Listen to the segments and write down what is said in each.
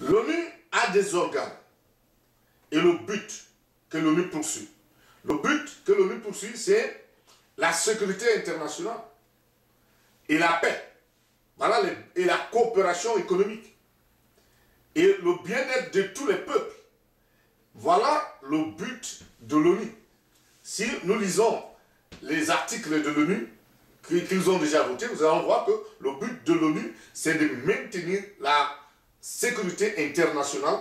L'ONU a des organes et le but que l'ONU poursuit. Le but que l'ONU poursuit, c'est la sécurité internationale et la paix. Voilà, et la coopération économique et le bien-être de tous les peuples. Voilà le but de l'ONU. Si nous lisons les articles de l'ONU qu'ils ont déjà votés, nous allons voir que le but de l'ONU, c'est de maintenir la sécurité internationale,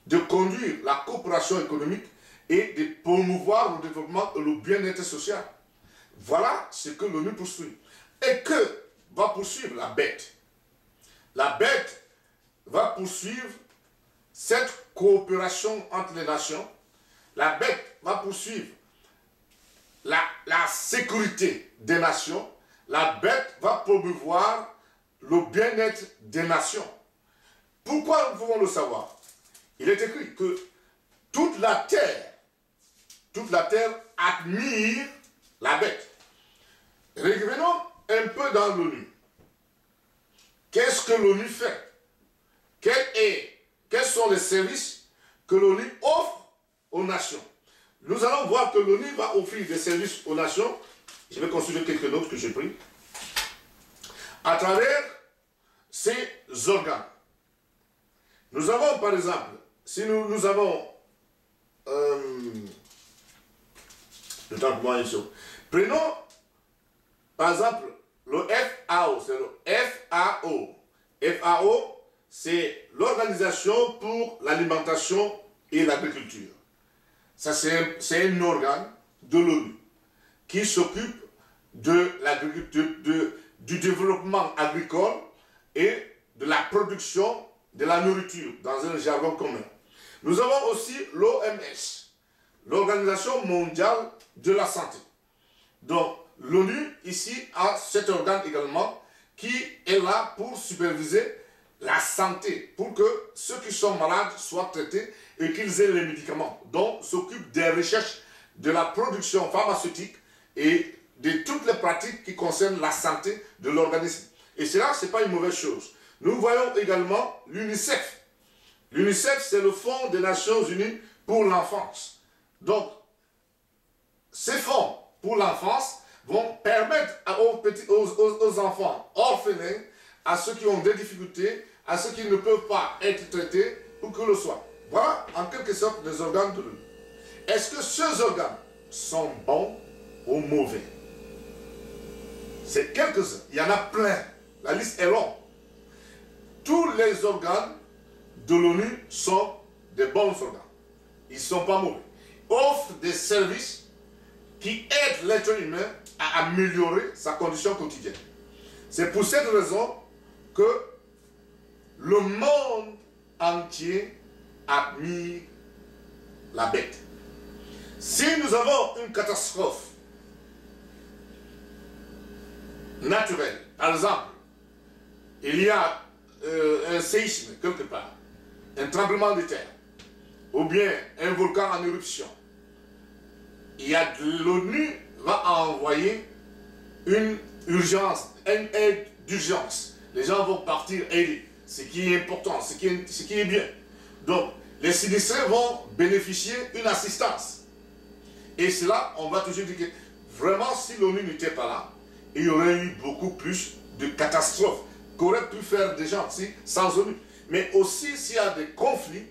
de conduire la coopération économique et de promouvoir le développement et le bien-être social. Voilà ce que l'ONU poursuit. Et que va poursuivre la bête? La bête va poursuivre cette coopération entre les nations. La bête va poursuivre la sécurité des nations. La bête va promouvoir le bien-être des nations. Pourquoi nous pouvons le savoir? Il est écrit que toute la terre admire la bête. Revenons un peu dans l'ONU. Qu'est-ce que l'ONU fait? Quels sont les services que l'ONU offre aux nations? Nous allons voir que l'ONU va offrir des services aux nations. Je vais consulter quelques notes que j'ai prises. À travers ces organes. Nous avons par exemple, si nous avons le temps pour moi, prenons par exemple le FAO, c'est le FAO. FAO, c'est l'Organisation pour l'alimentation et l'agriculture. Ça, c'est un organe de l'ONU qui s'occupe de l'agriculture, du développement agricole et de la production de la nourriture dans un jargon commun. Nous avons aussi l'OMS, l'Organisation mondiale de la santé. Donc, l'ONU, ici, a cet organe également qui est là pour superviser la santé, pour que ceux qui sont malades soient traités et qu'ils aient les médicaments. Donc, s'occupe des recherches de la production pharmaceutique et de toutes les pratiques qui concernent la santé de l'organisme. Et cela, ce n'est pas une mauvaise chose. Nous voyons également l'UNICEF. L'UNICEF, c'est le Fonds des Nations Unies pour l'enfance. Donc, ces fonds pour l'enfance vont permettre aux enfants orphelins, à ceux qui ont des difficultés, à ceux qui ne peuvent pas être traités, ou que le soit. Voilà, en quelque sorte, des organes de l'ONU. Est-ce que ces organes sont bons ou mauvais? C'est quelques-uns. Il y en a plein. La liste est longue. Tous les organes de l'ONU sont des bons organes. Ils ne sont pas mauvais. Ils offrent des services qui aident l'être humain à améliorer sa condition quotidienne. C'est pour cette raison que le monde entier admire la bête. Si nous avons une catastrophe naturelle, par exemple, il y a un séisme quelque part, un tremblement de terre, ou bien un volcan en éruption, l'ONU va envoyer une urgence, une aide d'urgence. Les gens vont partir aider, ce qui est important, ce qui est bien. Donc, les sinistrés vont bénéficier d'une assistance. Et cela, on va toujours dire que vraiment, si l'ONU n'était pas là, il y aurait eu beaucoup plus de catastrophes qu'auraient pu faire des gens sans ONU. Mais aussi, s'il y a des conflits,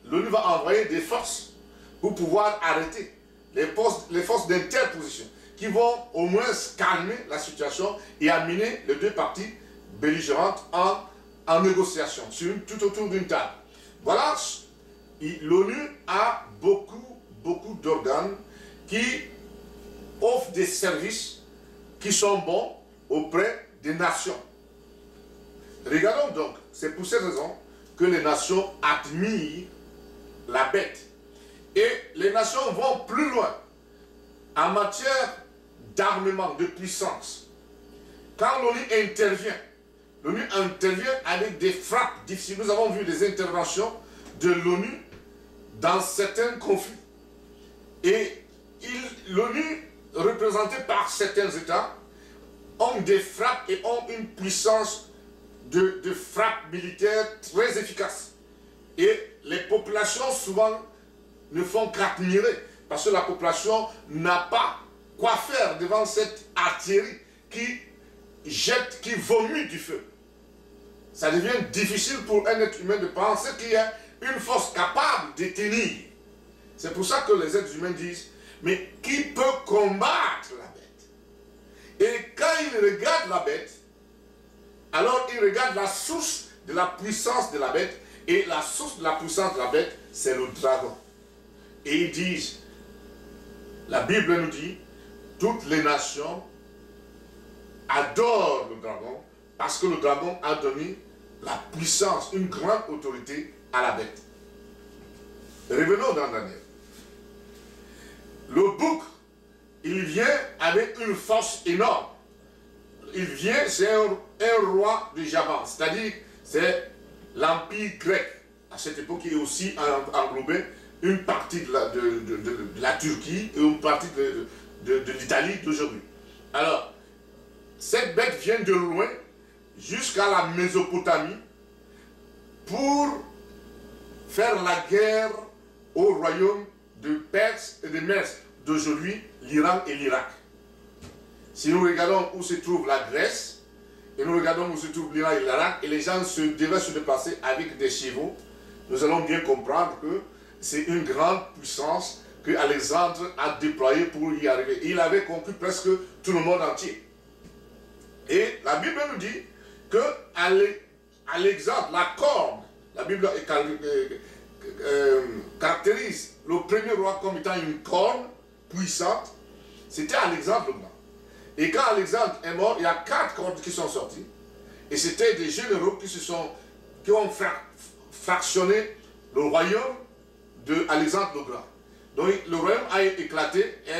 l'ONU va envoyer des forces pour pouvoir arrêter les forces d'interposition qui vont au moins calmer la situation et amener les deux parties belligérantes en négociation, tout autour d'une table. Voilà, l'ONU a beaucoup d'organes qui offrent des services qui sont bons auprès des nations. Regardons donc, c'est pour cette raison que les nations admirent la bête. Et les nations vont plus loin en matière d'armement, de puissance. Quand l'ONU intervient avec des frappes difficiles. Nous avons vu des interventions de l'ONU dans certains conflits. Et l'ONU, représentée par certains États, ont des frappes et ont une puissance de frappe militaire très efficace. Et les populations souvent ne font qu'admirer, parce que la population n'a pas quoi faire devant cette artillerie qui jette, qui vomit du feu. Ça devient difficile pour un être humain de penser qu'il y a une force capable de tenir. C'est pour ça que les êtres humains disent, mais qui peut combattre la bête? Et quand ils regardent la bête, alors ils regardent la source de la puissance de la bête, et la source de la puissance de la bête, c'est le dragon. Et ils disent, la Bible nous dit, toutes les nations adorent le dragon, parce que le dragon a donné la puissance, une grande autorité à la bête. Revenons dans Daniel. Le bouc, il vient avec une force énorme. Il vient, c'est un roi de Javan, c'est-à-dire c'est l'empire grec. À cette époque, il est aussi englobé une partie de la Turquie et une partie de l'Italie d'aujourd'hui. Alors, cette bête vient de loin jusqu'à la Mésopotamie pour faire la guerre au royaume de Perse et de Mèdes, d'aujourd'hui l'Iran et l'Irak. Si nous regardons où se trouve la Grèce, et nous regardons où se trouve l'Iran et l'Irak, et les gens devaient se déplacer avec des chevaux, nous allons bien comprendre que c'est une grande puissance que Alexandre a déployée pour y arriver. Il avait conquis presque tout le monde entier. Et la Bible nous dit que Alexandre, la corne, la Bible caractérise le premier roi comme étant une corne puissante, c'était Alexandre le Grand. Et quand Alexandre est mort, il y a 4 cornes qui sont sorties. Et c'était des généraux qui ont fractionné le royaume d'Alexandre le Grand. Donc le royaume a éclaté et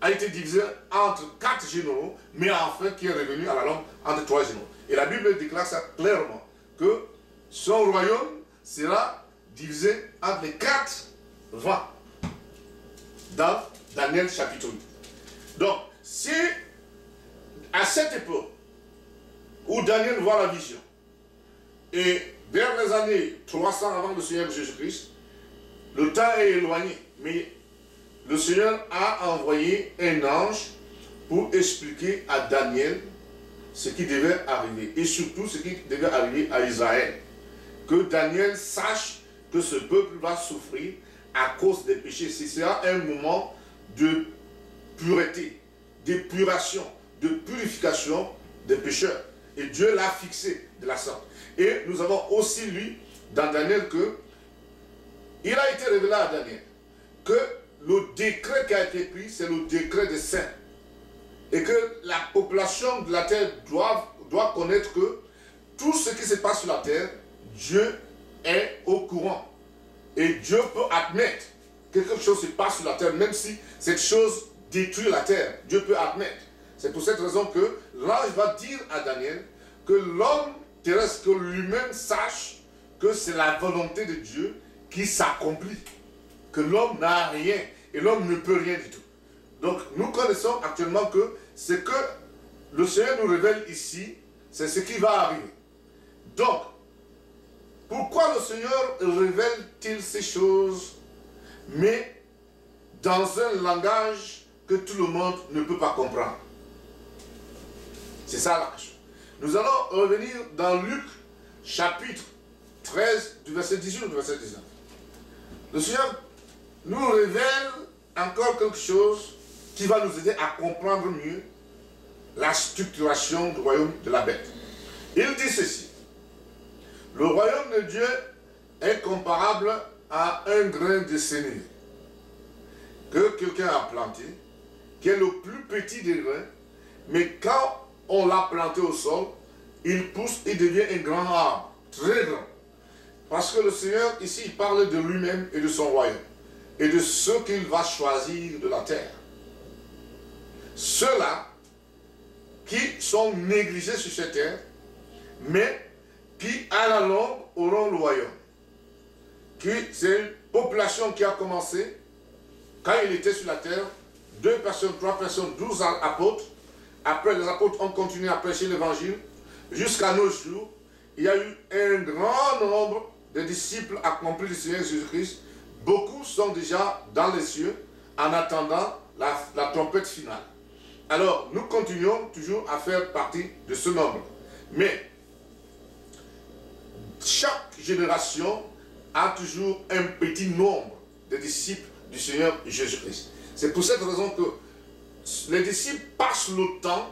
a été divisé entre 4 généraux, mais enfin qui est revenu à la longue entre 3 généraux. Et la Bible déclare ça clairement, que son royaume sera divisé entre les 4 vents dans Daniel chapitre 8. Donc, c'est à cette époque où Daniel voit la vision, et vers les années 300 avant le Seigneur Jésus-Christ, le temps est éloigné, mais le Seigneur a envoyé un ange pour expliquer à Daniel ce qui devait arriver, et surtout ce qui devait arriver à Israël. Que Daniel sache que ce peuple va souffrir à cause des péchés. Ce sera un moment de pureté, d'épuration, de purification des pécheurs. Et Dieu l'a fixé de la sorte. Et nous avons aussi lu dans Daniel que il a été révélé à Daniel que le décret qui a été pris, c'est le décret des saints. Et que la population de la terre doit connaître que tout ce qui se passe sur la terre, Dieu est au courant. Et Dieu peut admettre que quelque chose se passe sur la terre, même si cette chose détruit la terre. Dieu peut admettre. C'est pour cette raison que l'ange va dire à Daniel que l'homme terrestre, que lui-même sache que c'est la volonté de Dieu qui s'accomplit. Que l'homme n'a rien et l'homme ne peut rien du tout. Donc nous connaissons actuellement que ce que le Seigneur nous révèle ici, c'est ce qui va arriver. Donc, pourquoi le Seigneur révèle-t-il ces choses, mais dans un langage que tout le monde ne peut pas comprendre? C'est ça la question. Nous allons revenir dans Luc, chapitre 13, du verset 18 au verset 19. Le Seigneur nous révèle encore quelque chose qui va nous aider à comprendre mieux la structuration du royaume de la bête. Il dit ceci: le royaume de Dieu est comparable à un grain de sénévé que quelqu'un a planté, qui est le plus petit des grains, mais quand on l'a planté au sol, il pousse et devient un grand arbre, très grand. Parce que le Seigneur, ici, il parle de lui-même et de son royaume, et de ceux qu'il va choisir de la terre. Ceux-là qui sont négligés sur cette terre, mais qui, à la longue, auront le royaume. C'est une population qui a commencé, quand il était sur la terre, 2 personnes, 3 personnes, 12 apôtres. Après, les apôtres ont continué à prêcher l'évangile jusqu'à nos jours. il y a eu un grand nombre de disciples accomplis du Seigneur Jésus-Christ. Beaucoup sont déjà dans les cieux en attendant la trompette finale. Alors, nous continuons toujours à faire partie de ce nombre. Mais, chaque génération a toujours un petit nombre de disciples du Seigneur Jésus-Christ. C'est pour cette raison que les disciples passent le temps